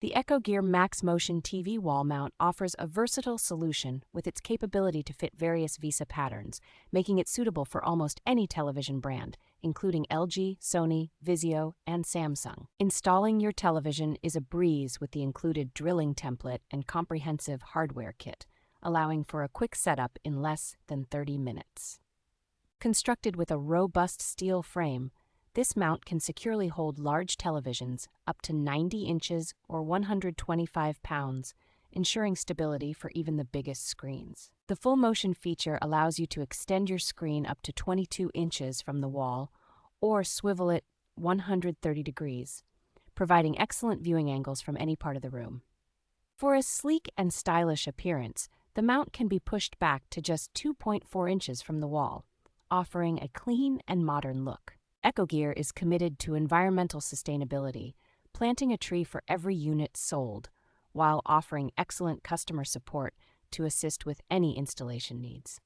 The ECHOGEAR MaxMotion TV wall mount offers a versatile solution with its capability to fit various VESA patterns, making it suitable for almost any television brand, including LG, Sony, Vizio, and Samsung. Installing your television is a breeze with the included drilling template and comprehensive hardware kit, allowing for a quick setup in less than 30 minutes. Constructed with a robust steel frame, this mount can securely hold large televisions up to 90 inches or 125 pounds, ensuring stability for even the biggest screens. The full motion feature allows you to extend your screen up to 22 inches from the wall or swivel it 130 degrees, providing excellent viewing angles from any part of the room. For a sleek and stylish appearance, the mount can be pushed back to just 2.4 inches from the wall, offering a clean and modern look. ECHOGEAR is committed to environmental sustainability, planting a tree for every unit sold, while offering excellent customer support to assist with any installation needs.